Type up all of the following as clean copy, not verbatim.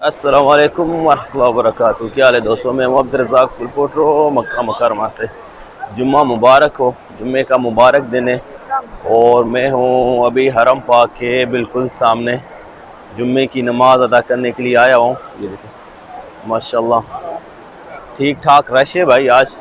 अस्सलाम वालेकुम वरहमतुल्लाहि वबरकातुहू। क्या हाल है दोस्तों, मैं मोहम्मद रज़ाक पुलपोट्रो मक्का मुकरमा से। जुम्मा मुबारक हो, जुम्मे का मुबारक दिन है। और मैं हूँ अभी हरम पाक के बिल्कुल सामने, जुम्मे की नमाज़ अदा करने के लिए आया हूँ। ये देखिए माशाल्लाह ठीक ठाक रश है भाई आज।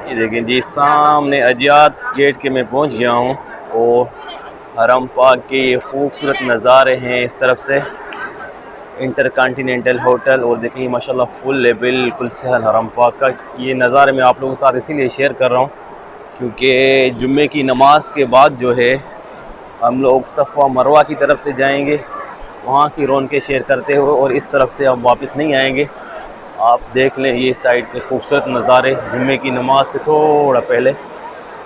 ये देखें जी सामने अजियात गेट के मैं पहुंच गया हूं। और हरम पाक के ये खूबसूरत नज़ारे हैं इस तरफ से, इंटरकॉन्टिनेंटल होटल। और देखिए माशाल्लाह फुल है बिल्कुल शहर हरम पाक का। ये नज़ारे मैं आप लोगों के साथ इसीलिए शेयर कर रहा हूँ क्योंकि जुम्मे की नमाज के बाद जो है हम लोग सफ़ा मरवा की तरफ से जाएंगे, वहाँ की रौनकें शेयर करते हुए, और इस तरफ से अब वापस नहीं आएंगे। आप देख लें ये साइड के खूबसूरत नज़ारे जुम्मे की नमाज से थोड़ा पहले।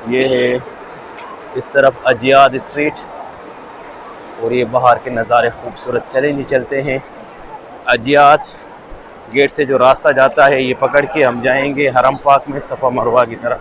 ये है इस तरफ अजियाद स्ट्रीट और ये बाहर के नज़ारे खूबसूरत। चले नहीं चलते हैं अजियाद गेट से जो रास्ता जाता है ये पकड़ के हम जाएंगे हरम पाक में सफ़ा मरवा की तरफ।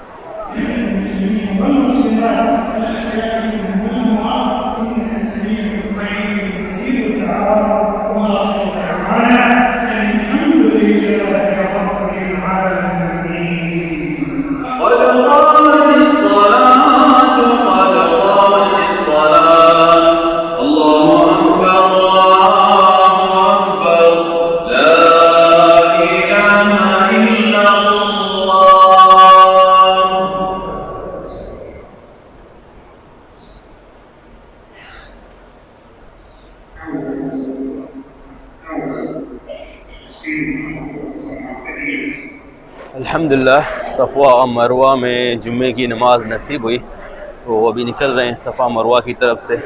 अल्हम्दुलिल्लाह सफ़ा मरवा में जुम्मे की नमाज नसीब हुई, तो अभी निकल रहे हैं सफ़ा मरवा की तरफ से।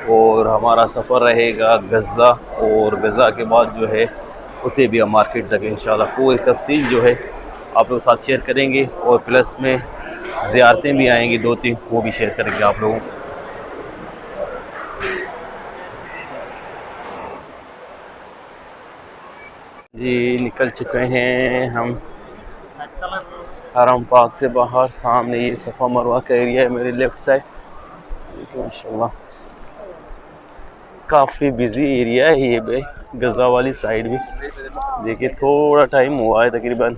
और हमारा सफ़र रहेगा गज़ा, और गज़ा के बाद जो है उतैबिया मार्केट तक इंशाल्लाह पूरी तफसील जो है आप लोगों के साथ शेयर करेंगे। और प्लस में ज़ियारतें भी आएंगी 2-3, वो भी शेयर करेंगे आप लोगों को। जी निकल चुके हैं हम हरम पाक से बाहर। सामने ये सफ़ा मरवा का एरिया है मेरे लेफ़्ट साइड। माशाल्लाह काफ़ी बिजी एरिया है ये भाई, गज़ा वाली साइड भी। देखिए थोड़ा टाइम हुआ है, तकरीबन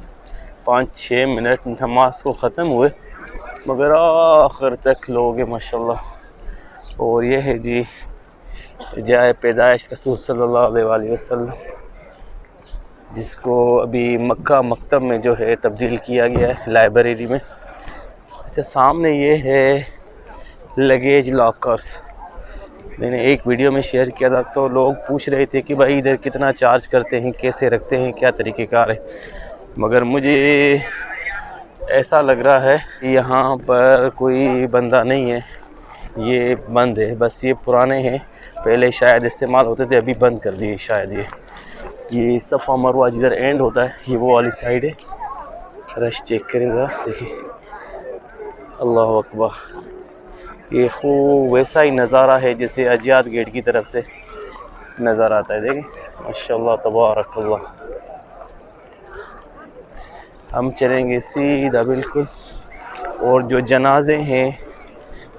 5-6 मिनट नमाज को ख़त्म हुए, मगर आखिर तक लोग हैं माशाल्लाह। और ये है जी जाए पैदाइश रसूल सल्लल्लाहु अलैहि वसल्लम, जिसको अभी मक्का मकतब में जो है तब्दील किया गया है लाइब्रेरी में। अच्छा सामने ये है लगेज लॉकर्स। मैंने एक वीडियो में शेयर किया था तो लोग पूछ रहे थे कि भाई इधर कितना चार्ज करते हैं, कैसे रखते हैं, क्या तरीक़ेकार है। मगर मुझे ऐसा लग रहा है कि यहाँ पर कोई बंदा नहीं है, ये बंद है। बस ये पुराने हैं, पहले शायद इस्तेमाल होते थे, अभी बंद कर दिए शायद। ये सफ़ा मरवा जिधर एंड होता है ये वो वाली साइड है। रश चेक करें ज़रा, देखिए अल्लाह अकबर। ये खूब वैसा ही नज़ारा है जैसे अजियात गेट की तरफ से नज़र आता है। देखें माशाल्लाह तबारकल्लाह। हम चलेंगे सीधा बिल्कुल, और जो जनाजे हैं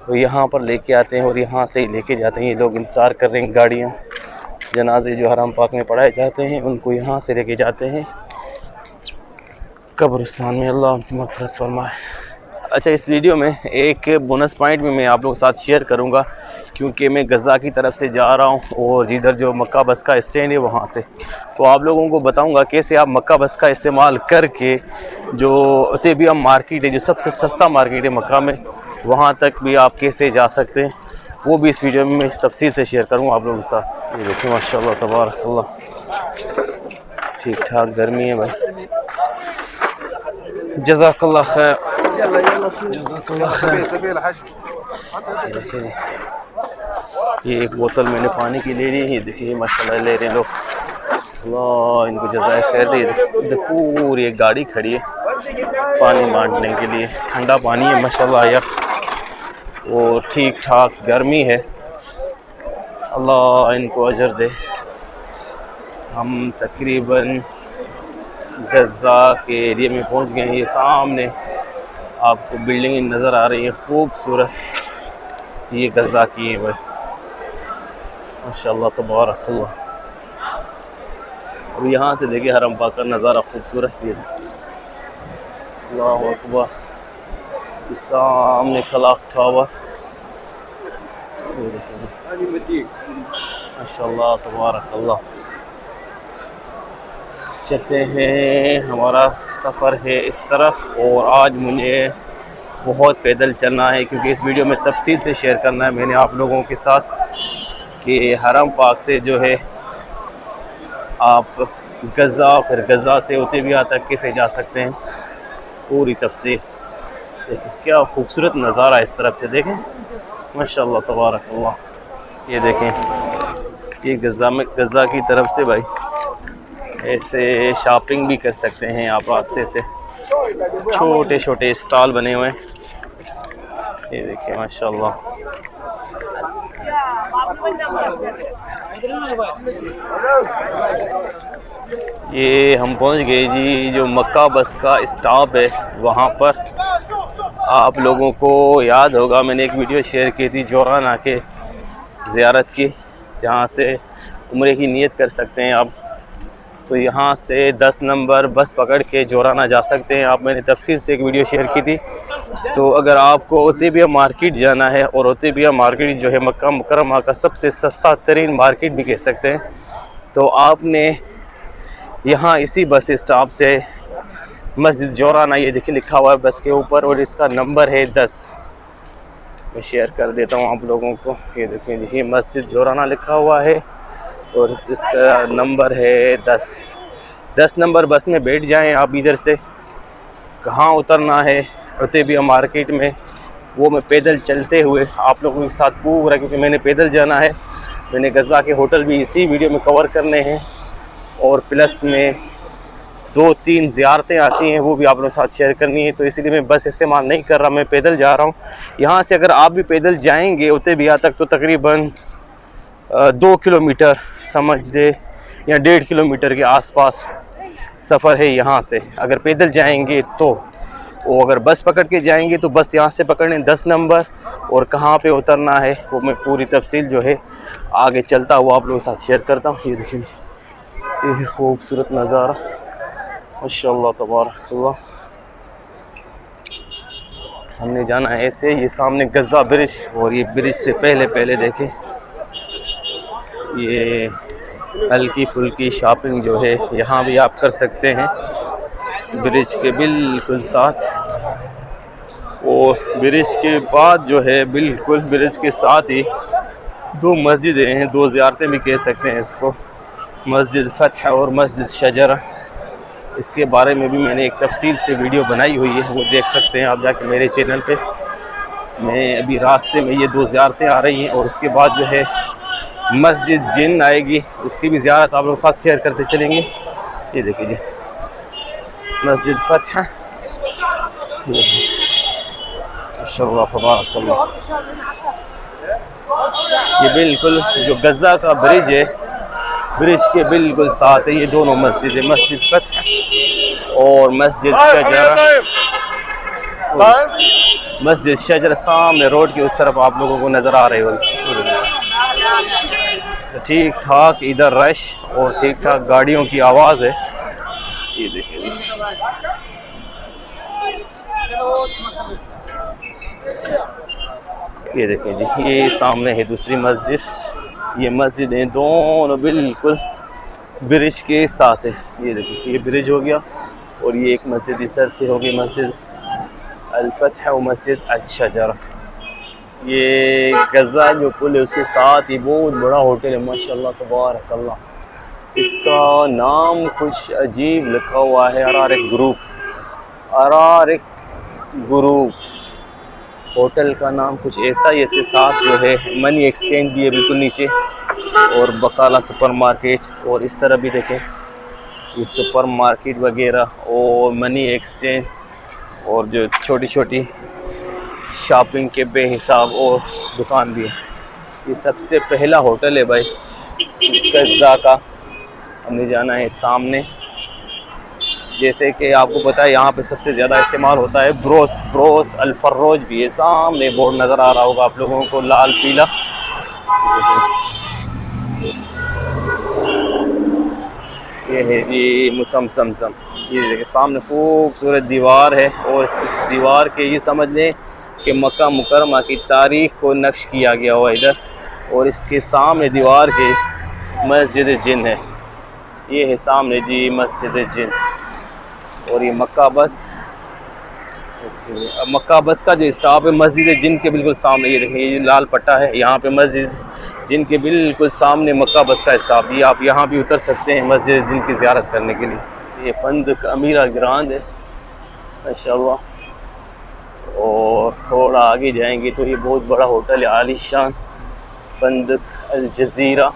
वो यहाँ पर लेके आते हैं और यहाँ से ही लेके जाते हैं। ये लोग इंतज़ार कर रहे हैं, गाड़ियाँ जनाजे जो हरम पाक में पढ़ाए जाते हैं उनको यहाँ से लेके जाते हैं कब्रिस्तान में। अल्लाह उनकी मग़फ़िरत फरमाए। अच्छा इस वीडियो में एक बोनस पॉइंट भी मैं आप लोगों के साथ शेयर करूंगा, क्योंकि मैं गज़ा की तरफ से जा रहा हूं और जिधर जो मक्का बस का स्टैंड है वहां से, तो आप लोगों को बताऊंगा कैसे आप मक्का बस का इस्तेमाल करके जो उतैबिया मार्केट है, जो सबसे सस्ता मार्केट है मक्का में, वहां तक भी आप कैसे जा सकते हैं, वो भी इस वीडियो में मैं इस तफसील से शेयर करूँगा आप लोगों के साथ। ये देखिए माशाल्लाह तबारकल्लाह ठीक ठाक गर्मी है भाई। जज़ाकल्लाह खैर, जज़ाकल्लाह खैर। देखिए ये एक बोतल मैंने पानी की ले ली है, देखिए माशाल्लाह ले रहे हैं लोग। अल्लाह इनको जज़ाए खैर दे। इधर पूरी एक गाड़ी खड़ी है पानी बांटने के लिए, ठंडा पानी है माशाल्लाह यार, और ठीक ठाक गर्मी है। अल्लाह इनको अजर दे। हम तकरीबन गज़ा के एरिया में पहुंच गए हैं। ये सामने आपको बिल्डिंग नज़र आ रही है खूबसूरत, ये गज़ा की है भाई, माशाल्लाह तबारकल्लाह। अब यहाँ से देखिए हरम पाक का नज़ारा खूबसूरत है, अल्लाहु अकबर। सामने खलाक टावर, माशाल्लाह तबारकल्लाह। चलते हैं, हमारा सफ़र है इस तरफ, और आज मुझे बहुत पैदल चलना है क्योंकि इस वीडियो में तफसील से शेयर करना है मैंने आप लोगों के साथ कि हरम पाक से जो है आप गज़ा, फिर गज़ा से होते भी तक कैसे जा सकते हैं, पूरी तफसील। देखिए क्या खूबसूरत नज़ारा इस तरफ से, देखें माशाल्लाह तबारकल्लाह। ये देखें, ये गज़ा की तरफ से भाई ऐसे शॉपिंग भी कर सकते हैं आप रास्ते से, छोटे छोटे स्टॉल बने हुए हैं, ये देखिए माशाल्लाह। ये हम पहुंच गए जी, जो मक्का बस का स्टॉप है वहाँ पर। आप लोगों को याद होगा मैंने एक वीडियो शेयर की थी जोराना के ज़ियारत की, जहाँ से उम्रे की नीयत कर सकते हैं आप। तो यहाँ से 10 नंबर बस पकड़ के जोराना जा सकते हैं आप, मैंने तफसील से एक वीडियो शेयर की थी। तो अगर आपको ओतेबिया मार्केट जाना है, और ओतेबिया मार्केट जो है मक्का मुकर्रमा का सबसे सस्ता तरीन मार्केट भी कह सकते हैं, तो आपने यहाँ इसी बस स्टॉप से मस्जिद जोराना, ये देखिए लिखा हुआ है बस के ऊपर, और इसका नंबर है 10। मैं शेयर कर देता हूँ आप लोगों को, ये देखिए मस्जिद जोराना लिखा हुआ है और इसका नंबर है 10। 10 नंबर बस में बैठ जाएं आप। इधर से कहाँ उतरना है ओतेबिया मार्केट में, वो मैं पैदल चलते हुए आप लोगों के साथ पूरा, क्योंकि मैंने पैदल जाना है, मैंने गज़ा के होटल भी इसी वीडियो में कवर करने हैं, और प्लस में 2-3 ज़ियारतें आती हैं वो भी आप लोगों के साथ शेयर करनी है। तो इसीलिए मैं बस इस्तेमाल नहीं कर रहा, मैं पैदल जा रहा हूँ। यहाँ से अगर आप भी पैदल जाएंगे ओतेबिया तक तो तकरीबन 2 किलोमीटर समझ ले, या 1.5 किलोमीटर के आसपास सफ़र है यहाँ से अगर पैदल जाएंगे तो। वो अगर बस पकड़ के जाएंगे तो बस यहाँ से पकड़ने 10 नंबर, और कहाँ पे उतरना है वो मैं पूरी तफसील जो है आगे चलता हुआ आप लोगों के साथ शेयर करता हूँ। ये देखिए ये खूबसूरत नज़ारा, माशाल्लाह तबारकल्लाह। हमने जाना है ऐसे, ये सामने गज़ा ब्रिज, और ये ब्रिज से पहले देखें ये हल्की फुल्की शॉपिंग जो है यहाँ भी आप कर सकते हैं ब्रिज के बिल्कुल साथ। और ब्रिज के बाद जो है बिल्कुल ब्रिज के साथ ही 2 मस्जिदें हैं, 2 ज़ियारतें भी कह सकते हैं इसको, मस्जिद फ़तह और मस्जिद शजरा। इसके बारे में भी मैंने एक तफसील से वीडियो बनाई हुई है, वो देख सकते हैं आप जाके मेरे चैनल पे। मैं अभी रास्ते में ये 2 ज़ियारतें आ रही हैं, और उसके बाद जो है मस्जिद जिन आएगी, उसकी भी ज़ियारत आप लोग साथ शेयर करते चलेंगे। ये देखिए जी मस्जिद फ़तह, माशाल्लाह तबारकल्लाह। ये बिल्कुल जो गज़ा का ब्रिज है, ब्रिज के बिल्कुल साथ है ये दोनों मस्जिद है, मस्जिद फ़तह और मस्जिद शजरा। मस्जिद शजरा सामने रोड के उस तरफ आप लोगों को नज़र आ रहे होंगे। तो ठीक ठाक इधर रश और ठीक ठाक गाड़ियों की आवाज़ है। ये देखिए ये देखिए जी, ये सामने है दूसरी मस्जिद। ये मस्जिद है दोनों बिल्कुल ब्रिज के साथ है। ये देखिए ये ब्रिज हो गया, और ये एक मस्जिद इस तरफ से होगी, मस्जिद अल-फतह और मस्जिद अल-शजरा। ये गज़ा जो पुल है उसके साथ ही बहुत बड़ा होटल है, माशाल्लाह तबारकल्लाह। इसका नाम कुछ अजीब लिखा हुआ है, अरारिक ग्रुप, अरारिक ग्रुप होटल का नाम कुछ ऐसा ही। इसके साथ जो है मनी एक्सचेंज भी है बिल्कुल नीचे, और बकाला सुपर मार्केट, और इस तरह भी देखें ये सुपर मार्केट वगैरह और मनी एक्सचेंज, और जो छोटी छोटी शॉपिंग के बेहिसाब और दुकान भी है। ये सबसे पहला होटल है भाई गज़ा का, हमने जाना है सामने। जैसे कि आपको पता है यहाँ पे सबसे ज़्यादा इस्तेमाल होता है ब्रोस अल-फर्रोज भी है। सामने बोर्ड नज़र आ रहा होगा आप लोगों को, लाल पीला। ये है जी मुतम समसम। ये देखिए सामने खूबसूरत दीवार है, और इस दीवार के ये समझ लें कि मक्का मुकरमा की तारीख़ को नक्श किया गया हुआ इधर। और इसके सामने दीवार के मस्जिद जिन है। ये है सामने जी मस्जिद जिन। और ये मक्का बस का जो स्टॉप है मस्जिद जिन के बिल्कुल सामने। ये देखिए ये लाल पट्टा है, यहाँ पे मस्जिद जिन के बिल्कुल सामने मक्का बस का स्टॉप। ये आप यहाँ भी उतर सकते हैं मस्जिद जिन की ज़ियारत करने के लिए। ये फंदक अमीरा ग्रांड है माशाअल्लाह। और थोड़ा आगे जाएंगे तो ये बहुत बड़ा होटल है आलीशान, फंदक अल जज़ीरा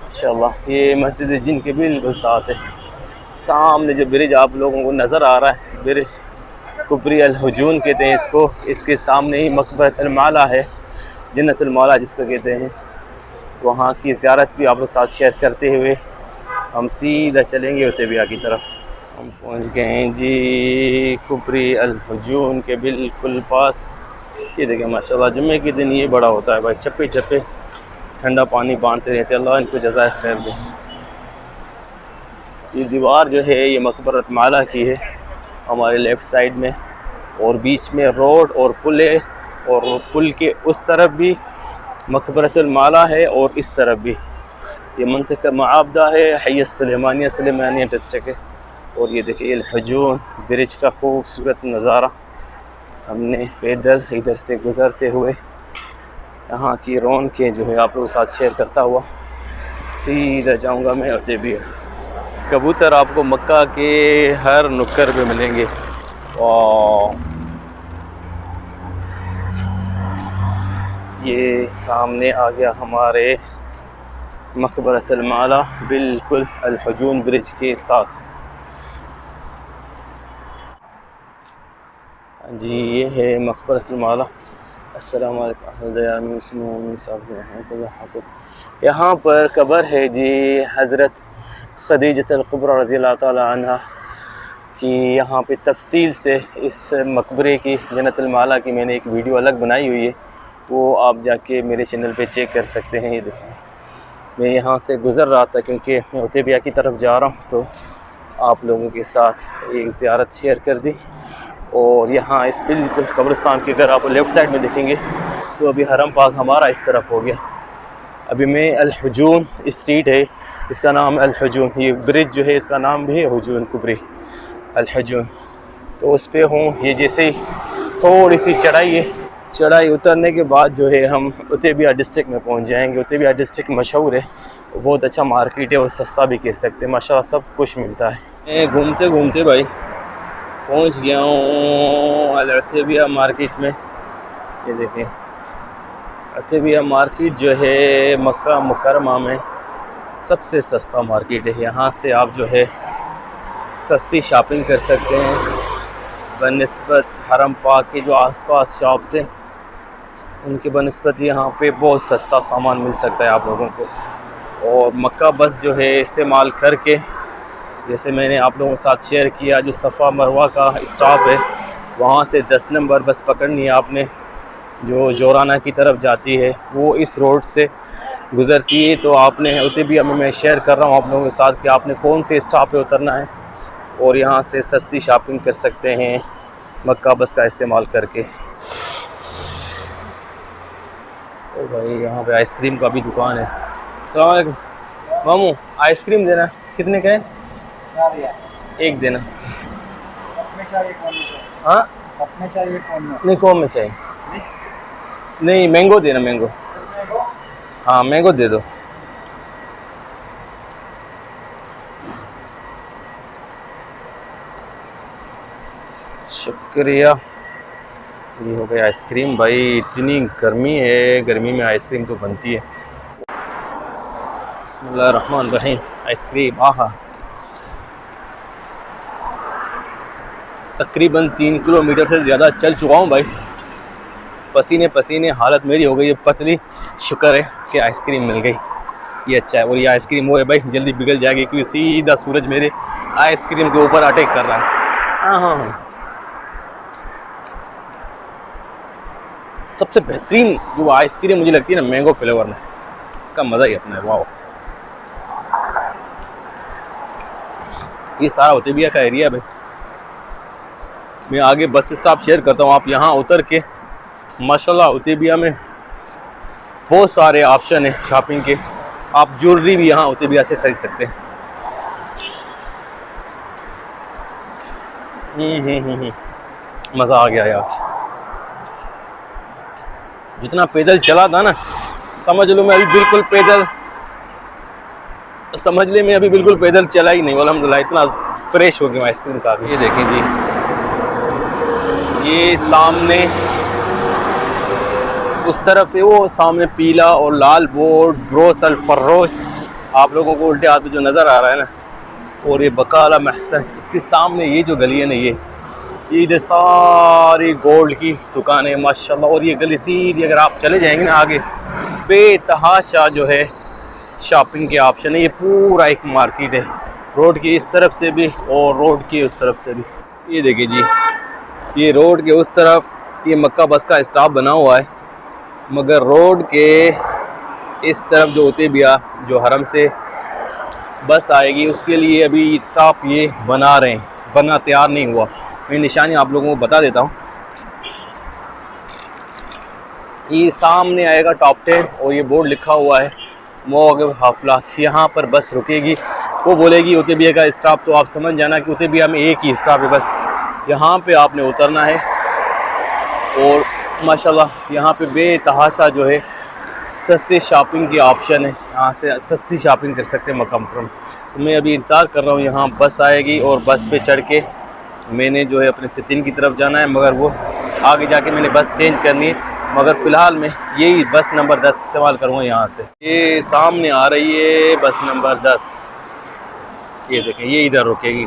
माशाअल्लाह। ये मस्जिद जिन के बिल्कुल साथ है। सामने जो ब्रिज आप लोगों को नज़र आ रहा है, ब्रिज कुबरी अल हुजून कहते हैं इसको। इसके सामने ही मकबरत अल माला है, जन्नतुल मौला जिसको कहते हैं। वहाँ की ज़ियारत भी आप लोग साथ शेयर करते हुए हम सीधा चलेंगे उतबिया की तरफ। हम पहुँच गए हैं जी कुबरी अल हुजून के बिल्कुल पास। ये देखिए माशाल्लाह जुम्मे के दिन ये बड़ा होता है भाई, चप्पे चप्पे ठंडा पानी बांधते रहते। अल्लाह इनको जज़ाए खैर दे। ये दीवार जो है ये मकबरत माला की है हमारे लेफ़्ट साइड में, और बीच में रोड और पुल है, और पुल के उस तरफ भी मकबरतुल माला है और इस तरफ भी। ये मंतिक़ा मुआबदा है, हय सुलेमानिया डिस्ट्रिक्ट है। और ये देखिए अल हुजून ब्रिज का खूबसूरत नज़ारा। हमने पैदल इधर से गुज़रते हुए यहाँ की रौनकें जो है आप लोगों के साथ शेयर करता हुआ सीधा जाऊँगा मैं उतबिया। कबूतर आपको मक्का के हर नुक्कर पे मिलेंगे। और ये सामने आ गया हमारे मकबरतुल माला बिल्कुल अल हुजून ब्रिज के साथ। जी ये है मकबरतुल माला। अस्सलाम वालेकुम। यहाँ पर कब्र है जी हज़रत खदीजतुल कुबरा रज़ियल्लाहु ताला अन्हा की। यहाँ पे तफसील से इस मकबरे की जन्नतुल माला की मैंने एक वीडियो अलग बनाई हुई है, वो आप जाके मेरे चैनल पे चेक कर सकते हैं। ये देखें मैं यहाँ से गुज़र रहा था क्योंकि मैं उतबिया की तरफ जा रहा हूँ, तो आप लोगों के साथ एक ज़ियारत शेयर कर दी। और यहाँ इस बिल्कुल कब्रिस्तान के अगर आप लेफ़्ट साइड में देखेंगे तो अभी हरम पाक हमारा इस तरफ हो गया। अभी मैं अल हुजून स्ट्रीट है, इसका नाम अल हुजून। ये ब्रिज जो है इसका नाम भी है हुजून कुबरी अल हुजून। तो उस पर हूँ। ये जैसे ही थोड़ी सी चढ़ाई है, चढ़ाई उतरने के बाद जो है हम उतबिया डिस्ट्रिक्ट में पहुँच जाएंगे। उतबिया डिस्ट्रिक्ट मशहूर है, बहुत अच्छा मार्केट है और सस्ता भी कह सकते हैं, माशाल्लाह सब कुछ मिलता है। मैं घूमते घूमते भाई पहुँच गया हूँ अल उतबिया मार्केट में। ये देखें उतबिया मार्केट जो है मक्का मुकरमा में सबसे सस्ता मार्केट है। यहाँ से आप जो है सस्ती शॉपिंग कर सकते हैं बनिस्बत हरम पाक के जो आसपास शॉप्स हैं उनके बनिस्बत यहाँ पे बहुत सस्ता सामान मिल सकता है आप लोगों को। और मक्का बस जो है इस्तेमाल करके, जैसे मैंने आप लोगों के साथ शेयर किया, जो सफ़ा मरवा का स्टॉप है वहाँ से 10 नंबर बस पकड़नी है आपने, जो जोराना की तरफ जाती है, वो इस रोड से गुज़रती है। तो आपने उतबिया में मैं शेयर कर रहा हूँ आप लोगों के साथ कि आपने कौन से स्टॉप पे उतरना है और यहाँ से सस्ती शॉपिंग कर सकते हैं मक्का बस का इस्तेमाल करके। तो भाई यहाँ पे आइसक्रीम का भी दुकान है। अस्सलाम वालेकुम मामू, आइसक्रीम देना कितने का है? 4 एक देना। हाँ अपने चाहिए कौन में? नहीं कौन में चाहिए? नहीं मैंगो देना, मैंगो। हाँ मैंगो दे दो। शुक्रिया। ये हो गया आइसक्रीम। भाई इतनी गर्मी है, गर्मी में आइसक्रीम तो बनती है। बिस्मिल्लाहिर्रहमानिर्रहीम। आइसक्रीम आहा, तकरीबन 3 किलोमीटर से ज़्यादा चल चुका हूँ भाई, पसीने पसीने हालत मेरी हो गई है पतली। शुक्र है कि आइसक्रीम मिल गई। ये अच्छा है। और ये आइसक्रीम वो है भाई, जल्दी पिघल जाएगी क्योंकि सीधा सूरज मेरे आइसक्रीम के ऊपर अटैक कर रहा है। हाँ हाँ हाँ। सबसे बेहतरीन जो आइसक्रीम मुझे लगती है ना मैंगो फ्लेवर में, उसका मज़ा ही अपना है। वाह, ये सारा होतेबिया का एरिया है भाई। मैं आगे बस स्टॉप शेयर करता हूँ, आप यहाँ उतर के माशाल्लाह होतेबिया में बहुत सारे ऑप्शन है शॉपिंग के। आप ज्वेलरी भी यहाँ होतेबिया से ख़रीद सकते हैं। मज़ा आ गया यार। जितना पैदल चला था ना, समझ लो मैं अभी बिल्कुल पैदल, समझ ले मैं अभी बिल्कुल पैदल चला ही नहीं। अल्हम्दुलिल्लाह इतना फ्रेश हो गया आइसक्रीम का। ये देखें जी, ये सामने उस तरफ है वो सामने पीला और लाल बोर्ड ब्रोस अल फर्रोज आप लोगों को उल्टे हाथ में जो नज़र आ रहा है ना, और ये बकाला महसन, इसके सामने ये जो गली है ना, ये इधर सारी गोल्ड की दुकानें माशाल्लाह। और ये गली सीधी अगर आप चले जाएंगे ना आगे, बेतहाशा जो है शॉपिंग के ऑप्शन है। ये पूरा एक मार्केट है, रोड की इस तरफ से भी और रोड की उस तरफ से भी। ये देखिए जी, ये रोड के उस तरफ ये मक्का बस का स्टॉप बना हुआ है, मगर रोड के इस तरफ जो होतेबिया जो हरम से बस आएगी उसके लिए अभी स्टॉप ये बना रहे हैं, बनना तैयार नहीं हुआ। मैं निशानी आप लोगों को बता देता हूँ। ये सामने आएगा टॉप 10 और ये बोर्ड लिखा हुआ है मौक़िफ़ हाफलात। यहाँ पर बस रुकेगी, वो बोलेगी होतेबिया का स्टॉप, तो आप समझ जाना कि होतेबिया में एक ही स्टॉप है बस, यहाँ पे आपने उतरना है। और माशाल्लाह यहाँ पे बेतहाशा जो है सस्ते शॉपिंग के ऑप्शन है, यहाँ से सस्ती शॉपिंग कर सकते हैं मक्का मुकर्रम। तो मैं अभी इंतज़ार कर रहा हूँ, यहाँ बस आएगी और बस पे चढ़ के मैंने जो है अपने सितीन की तरफ जाना है, मगर वो आगे जाके मैंने बस चेंज करनी है। मगर फ़िलहाल मैं यही बस नंबर 10 इस्तेमाल करूँगा यहाँ से। ये सामने आ रही है बस नंबर 10, ये देखें ये इधर रुकेगी।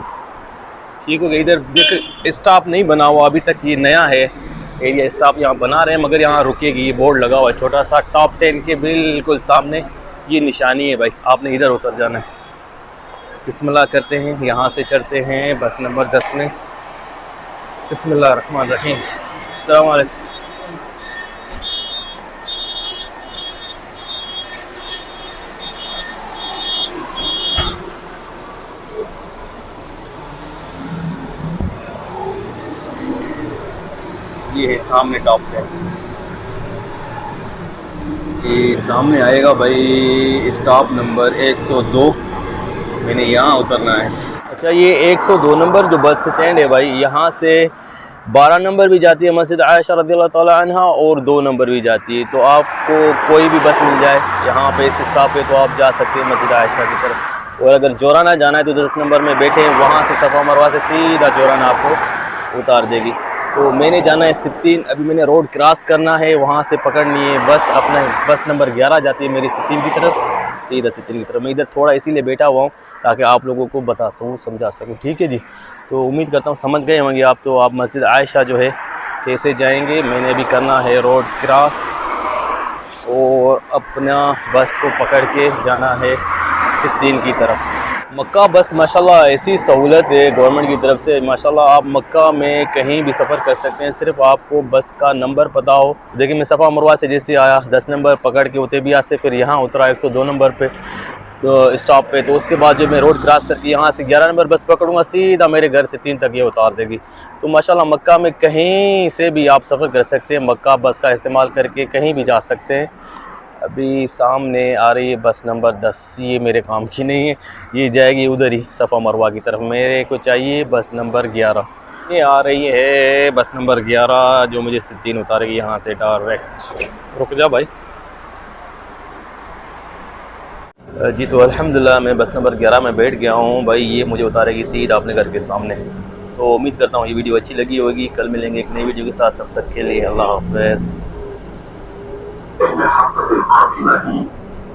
ठीक हो गया, इधर देख स्टॉप नहीं बना हुआ अभी तक, ये नया है एरिया, स्टॉप यहाँ बना रहे हैं मगर यहाँ रुकेगी। ये बोर्ड लगा हुआ है छोटा सा, टॉप 10 के बिल्कुल सामने ये निशानी है भाई, आपने इधर उतर जाना है। बिस्मिल्लाह करते हैं, यहाँ से चढ़ते हैं बस नंबर 10 में। बिस्मिल्लाह रहमान रहीम। अस्सलाम वालेकुम। ये है सामने टॉप 10, ये सामने आएगा भाई स्टॉप नंबर 102, मैंने यहाँ उतरना है। अच्छा, ये 102 नंबर जो बस स्टैंड है भाई, यहाँ से 12 नंबर भी जाती है मस्जिद आयशा रज़ियल्लाहु तआला अन्हा और 2 नंबर भी जाती है। तो आपको कोई भी बस मिल जाए यहाँ पे इस स्टॉप पे तो आप जा सकते हैं मस्जिद आयशा की तरफ। और अगर जोराना जाना है तो 10 नंबर में बैठे, वहाँ से सफ़ा मरवा से सीधा जोराना आपको उतार देगी। तो मैंने जाना है सित्तीन, अभी मैंने रोड क्रॉस करना है, वहाँ से पकड़नी है बस, अपना बस नंबर 11 जाती है मेरी सित्तीन की तरफ, सीधा सित्तीन की तरफ। मैं इधर थोड़ा इसीलिए बैठा हुआ हूँ ताकि आप लोगों को बता सकूँ, समझा सकूँ। ठीक है जी, तो उम्मीद करता हूँ समझ गए होंगे आप। तो आप मस्जिद आयशा जो है कैसे जाएंगे, मैंने अभी करना है रोड क्रॉस और अपना बस को पकड़ के जाना है सित्तीन की तरफ। मक्का बस माशाल्लाह ऐसी सहूलत है गवर्नमेंट की तरफ से, माशाल्लाह आप मक्का में कहीं भी सफ़र कर सकते हैं, सिर्फ आपको बस का नंबर पता हो। देखिए मैं सफ़ा मरवा से जैसे आया 10 नंबर पकड़ के होतेबिया से फिर यहाँ उतरा 102 नंबर पे तो स्टॉप पे, तो उसके बाद जो मैं रोड क्रॉस करके यहाँ से 11 नंबर बस पकड़ूंगा, सीधा मेरे घर से 3 तक ये उतार देगी। तो माशाल्लाह मक्का में कहीं से भी आप सफ़र कर सकते हैं, मक्का बस का इस्तेमाल करके कहीं भी जा सकते हैं। अभी सामने आ रही है बस नंबर 10, ये मेरे काम की नहीं है, ये जाएगी उधर ही सफ़ा मरवा की तरफ। मेरे को चाहिए बस नंबर 11, ये आ रही है बस नंबर 11 जो मुझे सित्तीन उतारेगी यहाँ से डायरेक्ट। रुक जा भाई जी। तो अल्हम्दुलिल्लाह मैं बस नंबर 11 में बैठ गया हूँ भाई, ये मुझे उतारेगी सीधा अपने घर के सामने। तो उम्मीद करता हूँ ये वीडियो अच्छी लगी होगी। कल मिलेंगे एक नई वीडियो के साथ, तब तक के लिए अल्लाह हाफ़िज़।